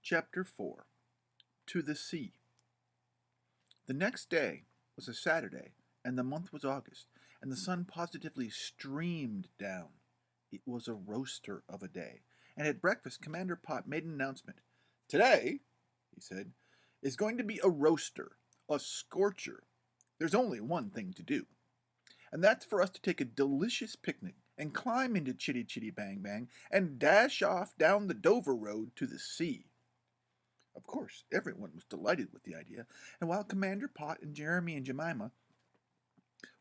Chapter 4 To the Sea. The next day was a Saturday, and the month was August, and the sun positively streamed down. It was a roaster of a day, and at breakfast Commander Pott made an announcement. "Today," he said, "is going to be a roaster, a scorcher. There's only one thing to do, and that's for us to take a delicious picnic and climb into Chitty Chitty Bang Bang and dash off down the Dover Road to the sea." Of course, everyone was delighted with the idea, and while Commander Pott and Jeremy and Jemima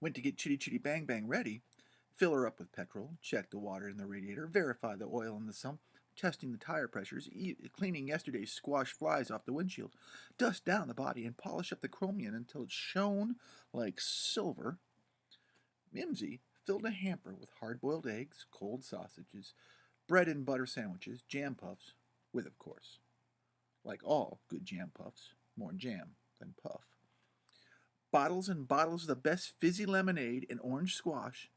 went to get Chitty Chitty Bang Bang ready, fill her up with petrol, check the water in the radiator, verify the oil in the sump, testing the tire pressures, cleaning yesterday's squash flies off the windshield, dust down the body, and polish up the chromium until it shone like silver, Mimsy filled a hamper with hard-boiled eggs, cold sausages, bread and butter sandwiches, jam puffs, with, of course, like all good jam puffs, more jam than puff, bottles and bottles of the best fizzy lemonade and orange squash,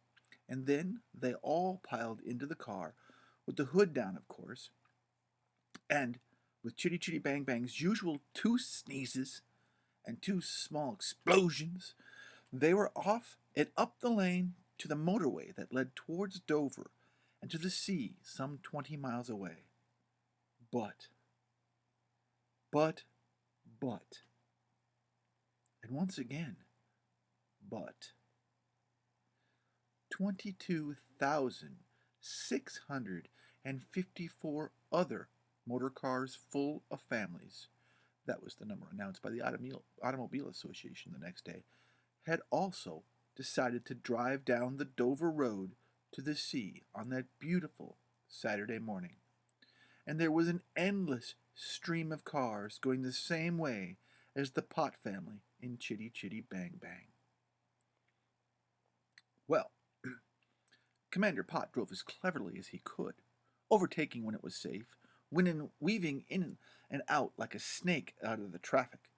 and then they all piled into the car, with the hood down, of course, and with Chitty Chitty Bang Bang's usual 2 sneezes and 2 small explosions, they were off and up the lane to the motorway that led towards Dover and to the sea some 20 miles away. But, but, and once again, but 22,654 other motor cars full of families, that was the number announced by the Automobile Association the next day, had also decided to drive down the Dover Road to the sea on that beautiful Saturday morning. And there was an endless stream of cars going the same way as the Pott family in Chitty Chitty Bang Bang. Well, Commander Pott drove as cleverly as he could, overtaking when it was safe, weaving in and out like a snake out of the traffic,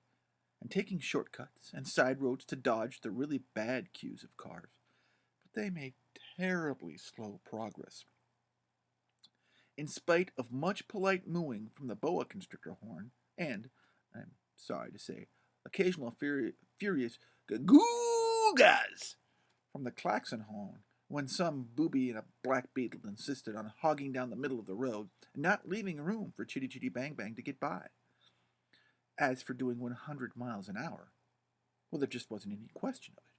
and taking shortcuts and side roads to dodge the really bad queues of cars. But they made terribly slow progress. In spite of much polite mooing from the boa constrictor horn, and, I'm sorry to say, occasional furious gagoogas from the klaxon horn, when some booby in a black beetle insisted on hogging down the middle of the road and not leaving room for Chitty Chitty Bang Bang to get by. As for doing 100 miles an hour, well, there just wasn't any question of it.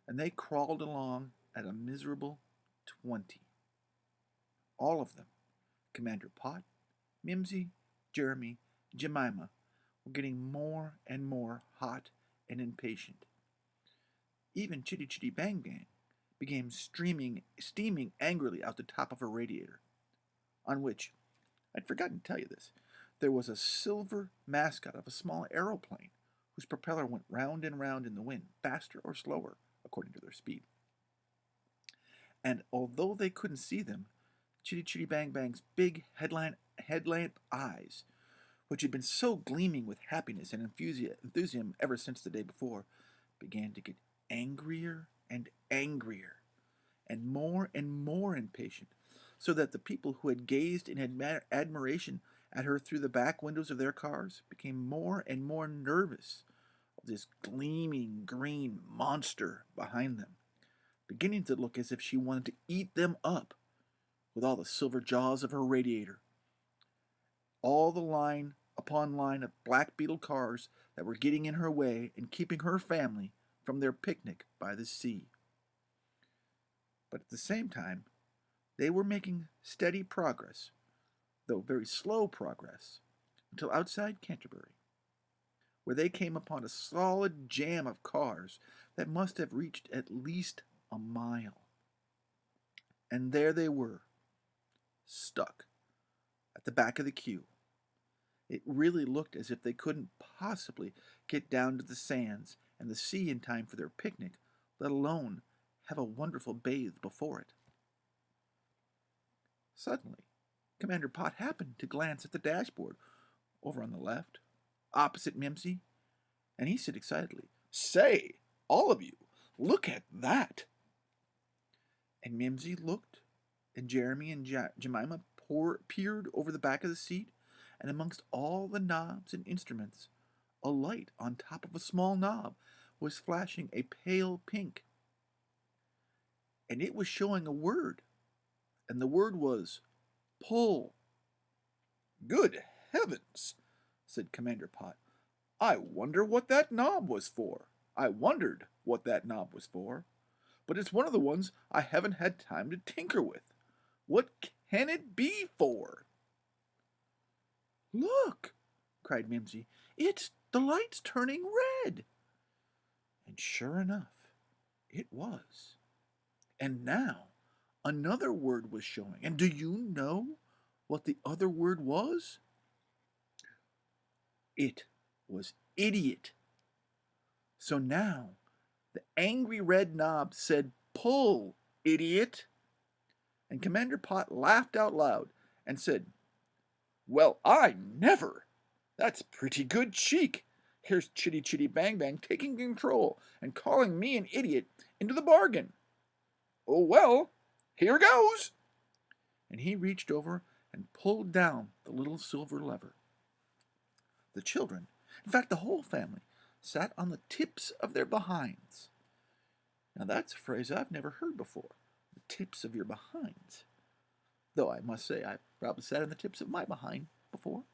And they crawled along at a miserable 20. All of them, Commander Pott, Mimsy, Jeremy, Jemima, were getting more and more hot and impatient. Even Chitty Chitty Bang Bang began steaming angrily out the top of her radiator, on which, I'd forgotten to tell you this, there was a silver mascot of a small aeroplane whose propeller went round and round in the wind, faster or slower, according to their speed. And although they couldn't see them, Chitty Chitty Bang Bang's big headlamp eyes, which had been so gleaming with happiness and enthusiasm ever since the day before, began to get angrier and more impatient, so that the people who had gazed in admiration at her through the back windows of their cars became more and more nervous of this gleaming green monster behind them, beginning to look as if she wanted to eat them up with all the silver jaws of her radiator. All the line upon line of black beetle cars that were getting in her way and keeping her family from their picnic by the sea. But at the same time, they were making steady progress, though very slow progress, until outside Canterbury, where they came upon a solid jam of cars that must have reached at least a mile. And there they were, stuck at the back of the queue. It really looked as if they couldn't possibly get down to the sands and the sea in time for their picnic, let alone have a wonderful bathe before it. Suddenly, Commander Pott happened to glance at the dashboard over on the left, opposite Mimsy, and he said excitedly, "Say, all of you, look at that!" And Mimsy looked, and Jeremy and Jemima peered over the back of the seat, and amongst all the knobs and instruments, a light on top of a small knob was flashing a pale pink, and it was showing a word, and the word was pull. "Good heavens," said Commander Pot. "I wonder what that knob was for. I wondered what that knob was for, but it's one of the ones I haven't had time to tinker with. What can it be for?" "Look!" cried Mimsy. "The light's turning red." And sure enough, it was. And now another word was showing. And do you know what the other word was? It was idiot. So now the angry red knob said, "Pull, idiot." And Commander Pot laughed out loud and said, "Well, I never! That's pretty good cheek. Here's Chitty Chitty Bang Bang taking control and calling me an idiot into the bargain. Oh well, here goes." And he reached over and pulled down the little silver lever. The children, in fact the whole family, sat on the tips of their behinds. Now that's a phrase I've never heard before, the tips of your behinds. Though I must say I've probably sat on the tips of my behind before.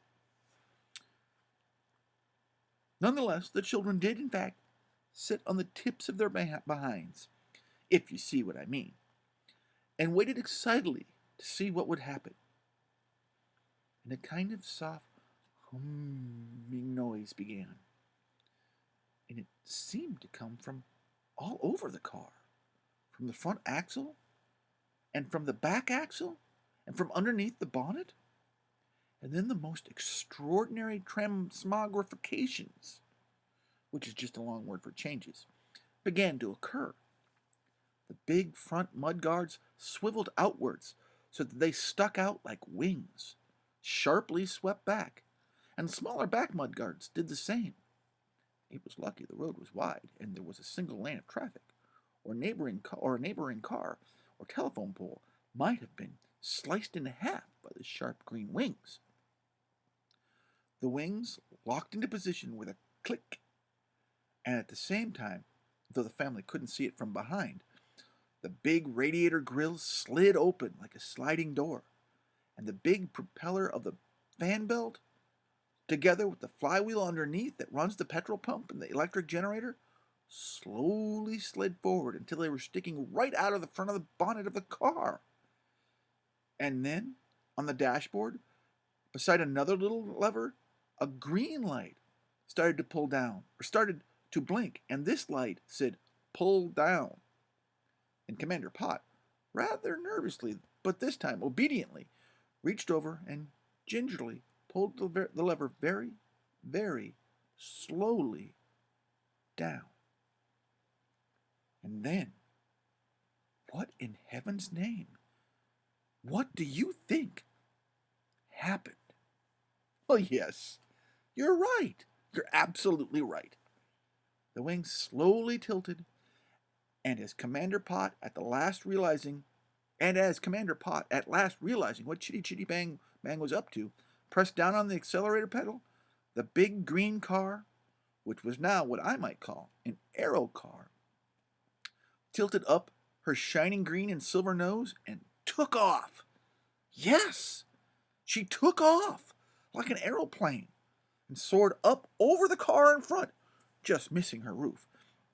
Nonetheless, the children did, in fact, sit on the tips of their behinds, if you see what I mean, and waited excitedly to see what would happen. And a kind of soft humming noise began, and it seemed to come from all over the car, from the front axle, and from the back axle, and from underneath the bonnet. And then the most extraordinary transmogrifications, which is just a long word for changes, began to occur. The big front mudguards swiveled outwards so that they stuck out like wings, sharply swept back, and smaller back mudguards did the same. It was lucky the road was wide and there was a single lane of traffic, or a neighboring car or telephone pole might have been sliced in half by the sharp green wings. The wings locked into position with a click, and at the same time, though the family couldn't see it from behind, the big radiator grills slid open like a sliding door, and the big propeller of the fan belt, together with the flywheel underneath that runs the petrol pump and the electric generator, slowly slid forward until they were sticking right out of the front of the bonnet of the car. And then, on the dashboard, beside another little lever, a green light started to blink, and this light said, "Pull down." And Commander Pot, rather nervously, but this time obediently, reached over and gingerly pulled the lever very, very slowly down. And then, what in heaven's name, what do you think happened? Well, yes, you're right. You're absolutely right. The wings slowly tilted, and as Commander Pot at last realizing what Chitty Chitty Bang Bang was up to, pressed down on the accelerator pedal, the big green car, which was now what I might call an aero car, tilted up her shining green and silver nose and took off. Yes, she took off like an aeroplane and soared up over the car in front, just missing her roof,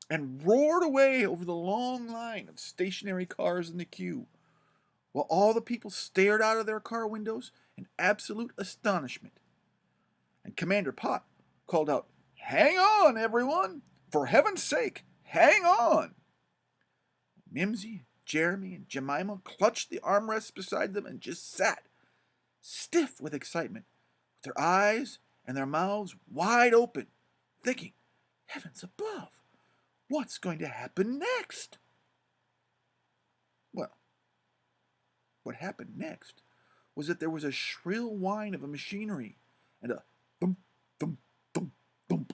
and roared away over the long line of stationary cars in the queue, while all the people stared out of their car windows in absolute astonishment. And Commander Pot called out, "Hang on, everyone! For heaven's sake, hang on!" Mimsy, Jeremy, and Jemima clutched the armrests beside them and just sat, stiff with excitement, with their eyes and their mouths wide open, thinking, heavens above, what's going to happen next? Well, what happened next was that there was a shrill whine of a machinery and a thump, thump, thump, thump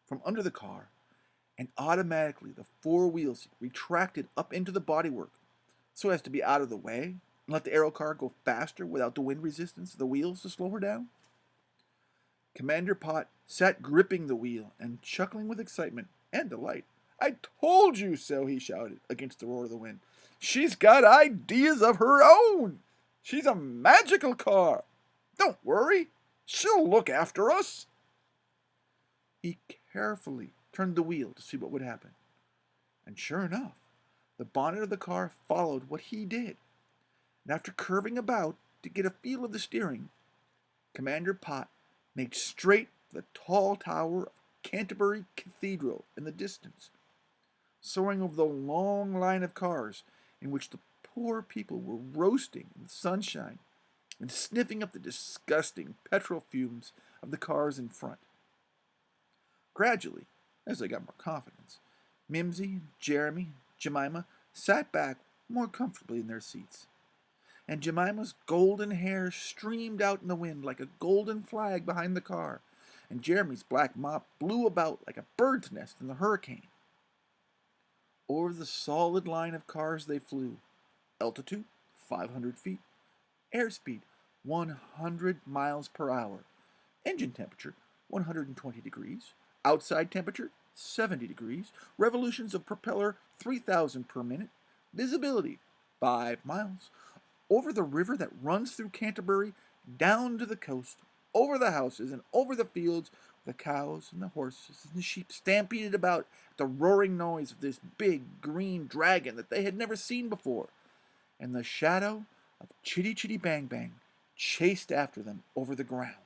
from under the car, and automatically the four wheels retracted up into the bodywork so as to be out of the way and let the aero car go faster without the wind resistance of the wheels to slow her down. Commander Pot sat gripping the wheel and chuckling with excitement and delight. "I told you so," he shouted against the roar of the wind. "She's got ideas of her own. She's a magical car. Don't worry, she'll look after us." He carefully turned the wheel to see what would happen. And sure enough, the bonnet of the car followed what he did. And after curving about to get a feel of the steering, Commander Pot made straight for the tall tower of Canterbury Cathedral in the distance, soaring over the long line of cars in which the poor people were roasting in the sunshine and sniffing up the disgusting petrol fumes of the cars in front. Gradually, as they got more confidence, Mimsy, Jeremy, and Jemima sat back more comfortably in their seats, and Jemima's golden hair streamed out in the wind like a golden flag behind the car, and Jeremy's black mop blew about like a bird's nest in the hurricane. Over the solid line of cars they flew, altitude 500 feet, airspeed 100 miles per hour, engine temperature 120 degrees, outside temperature 70 degrees, revolutions of propeller 3,000 per minute, visibility 5 miles, over the river that runs through Canterbury, down to the coast, over the houses and over the fields, the cows and the horses and the sheep stampeded about at the roaring noise of this big green dragon that they had never seen before, and the shadow of Chitty Chitty Bang Bang chased after them over the ground.